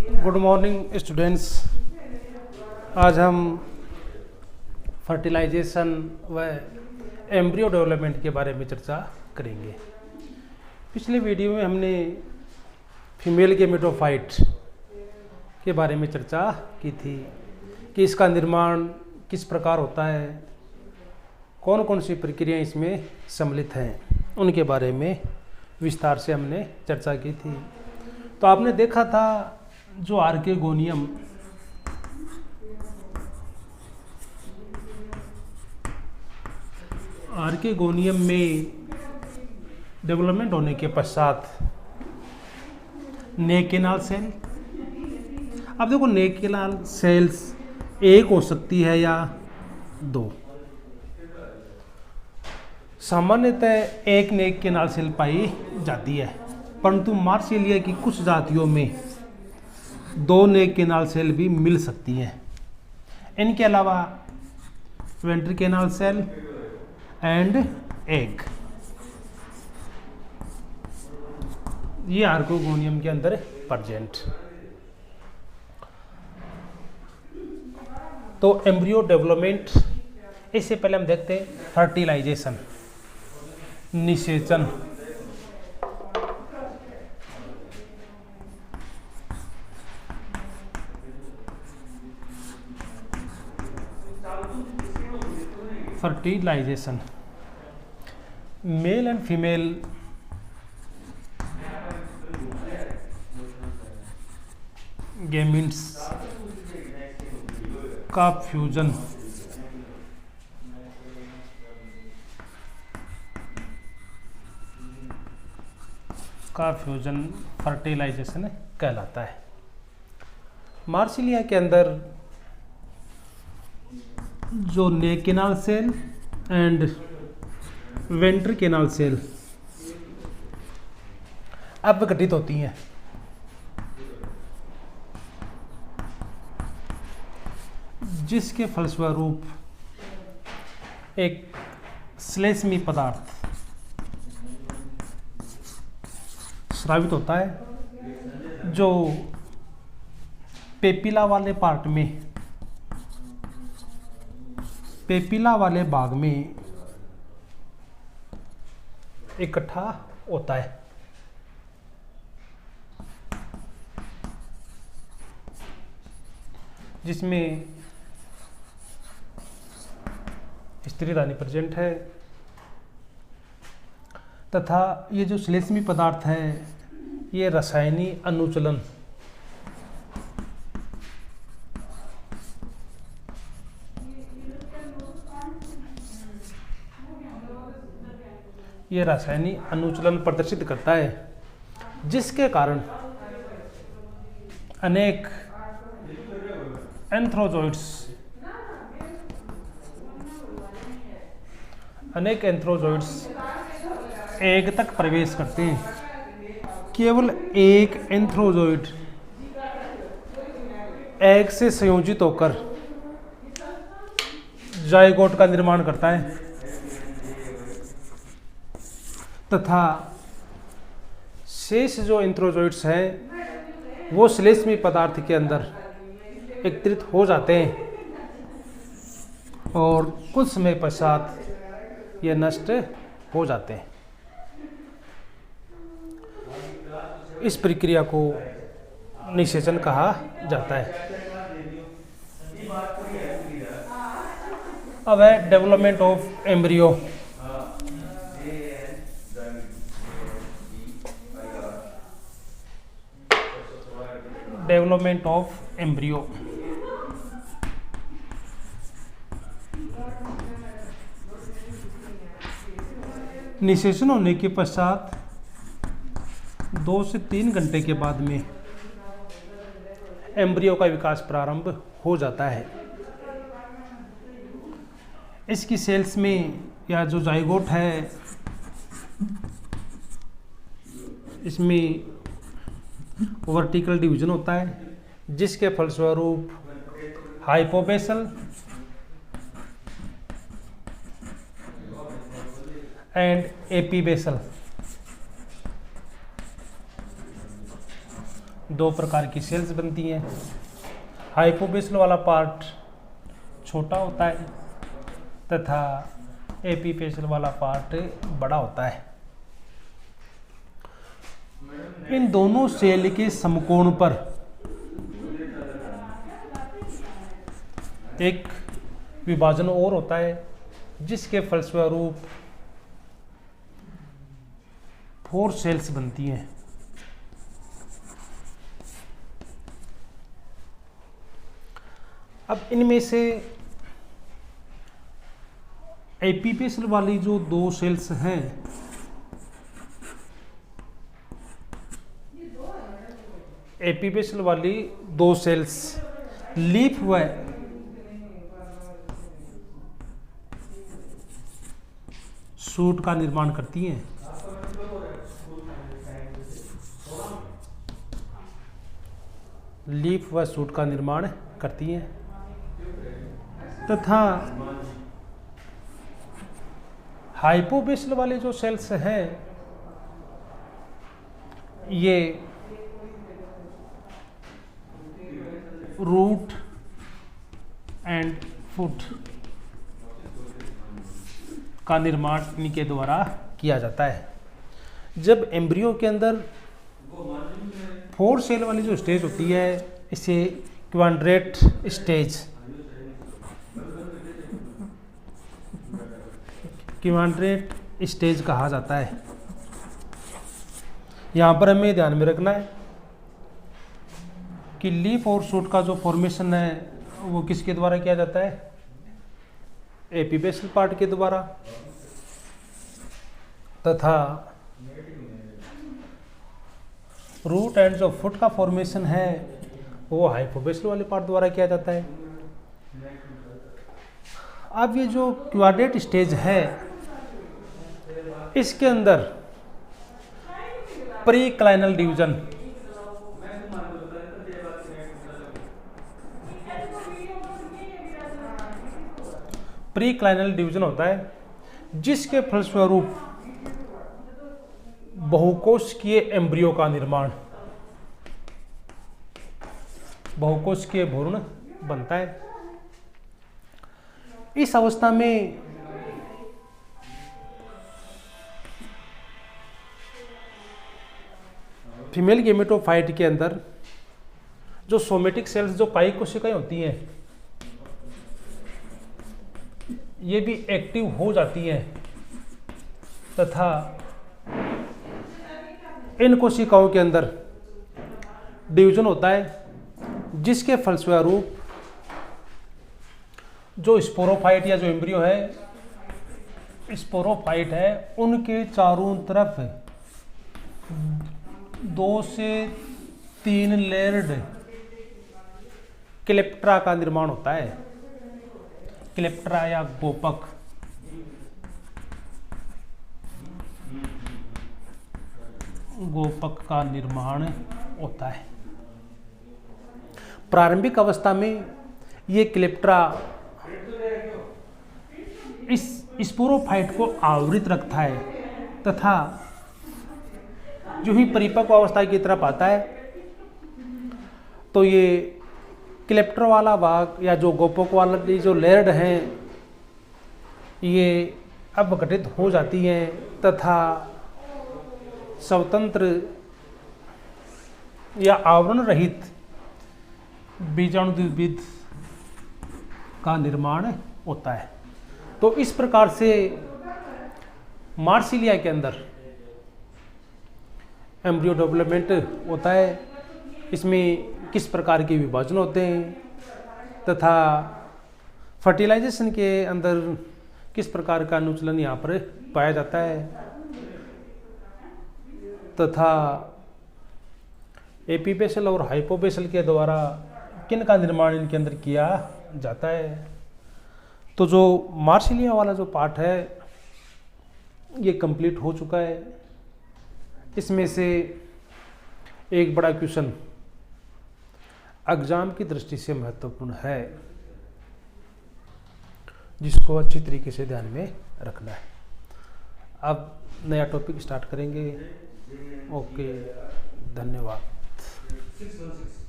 Good morning students. आज हम fertilisation व एम्ब्रियो डेवलपमेंट के बारे में चर्चा करेंगे। पिछले वीडियो में हमने फीमेल गेमेटोफाइट के बारे में चर्चा की थी कि इसका निर्माण किस प्रकार होता है, कौन कौन सी प्रक्रियाएं इसमें सम्मिलित हैं, उनके बारे में विस्तार से हमने चर्चा की थी। तो आपने देखा था जो आर्केगोनियम में डेवलपमेंट होने के पश्चात नेकेनाल सेल, अब देखो नेकेनाल सेल्स एक हो सकती है या दो। सामान्यतः एक नेकेनाल सेल पाई जाती है, परंतु मार्सिलिया की कुछ जातियों में दो नेकेनाल सेल भी मिल सकती हैं। इनके अलावा वेंट्रिकेनाल सेल एंड एग, ये आर्केगोनियम के अंदर प्रेजेंट। तो एम्ब्रियो डेवलपमेंट, इससे पहले हम देखते हैं फर्टिलाइजेशन, निषेचन। Fertilization, male and female gametes का फ्यूजन फर्टिलाइजेशन कहलाता है। मार्सिलिया के अंदर जो neck canal cell and venter canal cell अब गठित होती हैं। जिसके फलस्वरूप एक श्लेष्मी पदार्थ स्रावित होता है, जो पेपिला वाले भाग में इकट्ठा होता है। जिसमें स्त्रीधानी प्रेजेंट है, तथा ये जो श्लेष्मी पदार्थ है ये रासायनिक अनुचलन प्रदर्शित करता है, जिसके कारण अनेक एंथ्रोजोइड्स एग तक प्रवेश करते हैं। केवल एक एंथ्रोजोइड एग से संयोजित होकर जाइगोट का निर्माण करता है, तथा शेष जो एंथ्रोजोइड्स हैं वो श्लेष्मी पदार्थ के अंदर एकत्रित हो जाते हैं और कुछ समय पश्चात ये नष्ट हो जाते हैं। इस प्रक्रिया को निषेचन कहा जाता है। अब है development of embryo. Development of embryo, निषेचन होने के पश्चात 2 से 3 घंटे के बाद में एम्ब्रियो का विकास प्रारंभ हो जाता है। इसकी सेल्स में या जो जाइगोट है, इसमें वर्टिकल डिवीजन होता है, जिसके फलस्वरूप हाइपोबेसल एंड एपीबेसल दो प्रकार की सेल्स बनती हैं। हाइपोबेसल वाला पार्ट छोटा होता है तथा एपीपेसल वाला पार्ट बड़ा होता है। इन दोनों सेल के समकोण पर एक विभाजन और होता है जिसके फलस्वरूप 4 सेल्स बनती हैं। अब इनमें से एपीपेसल वाली जो 2 सेल्स हैं, एपीपेसल वाली 2 सेल्स लीफ व शूट का निर्माण करती हैं। लीफ व शूट का निर्माण करती हैं तथा हाइपोबेसल वाले जो सेल्स हैं ये रूट एंड फुट का निर्माण इनके द्वारा किया जाता है। जब एम्ब्रियो के अंदर 4 सेल वाली जो स्टेज होती है इसे क्वाड्रेट स्टेज, क्वाड्रेट स्टेज कहा जाता है। यहाँ पर हमें ध्यान में रखना है कि लीफ और शूट का जो फॉर्मेशन है वो किसके द्वारा किया जाता है? एपीपेसल पार्ट के द्वारा, तथा रूट एंड जो फुट का फॉर्मेशन है वो हाइपोबेसल वाले पार्ट द्वारा किया जाता है। अब ये जो क्वाड्रेट स्टेज है इसके अंदर प्रीक्लाइनल डिवीजन, प्रीक्लाइनल डिवीजन होता है जिसके फलस्वरूप बहुकोशिकीय एम्ब्रियो का निर्माण, बहुकोशिकीय भ्रूण बनता है। इस अवस्था में फीमेल गेमेटोफाइट के अंदर जो सोमेटिक सेल्स, जो कायिक कोशिकाएं होती हैं, ये भी एक्टिव हो जाती हैं तथा इन कोशिकाओं के अंदर डिवीजन होता है जिसके फलस्वरूप जो स्पोरोफाइट या जो एम्ब्रियो है, स्पोरोफाइट है, उनके चारों तरफ 2 से 3 लेयर्ड क्लेप्ट्रा का निर्माण होता है। क्लेप्ट्रा या गोपक, गोपक का निर्माण होता है। प्रारंभिक अवस्था में ये क्लेप्ट्रा इस स्पोरोफाइट को आवृत रखता है तथा जो ही परिपक्व अवस्था की तरफ आता है तो ये क्लेप्ट्रा वाला भाग या जो गोपक वाला जो लेयर्ड हैं ये अपघटित हो जाती हैं तथा स्वतंत्र या आवरण रहित बीजाणुद्विविद का निर्माण होता है। तो इस प्रकार से मार्सिलिया के अंदर एम्ब्रियो डेवलपमेंट होता है। इसमें किस प्रकार के विभाजन होते हैं तथा फर्टिलाइजेशन के अंदर किस प्रकार का अनुचलन यहाँ पर पाया जाता है तथा एपीपेसल और हाइपोपेसल के द्वारा किन का निर्माण इनके अंदर किया जाता है। तो जो मार्सिलिया वाला जो पार्ट है ये कंप्लीट हो चुका है। इसमें से एक बड़ा क्वेश्चन एग्जाम की दृष्टि से महत्वपूर्ण है जिसको अच्छी तरीके से ध्यान में रखना है। अब नया टॉपिक स्टार्ट करेंगे। ओके, धन्यवाद। 616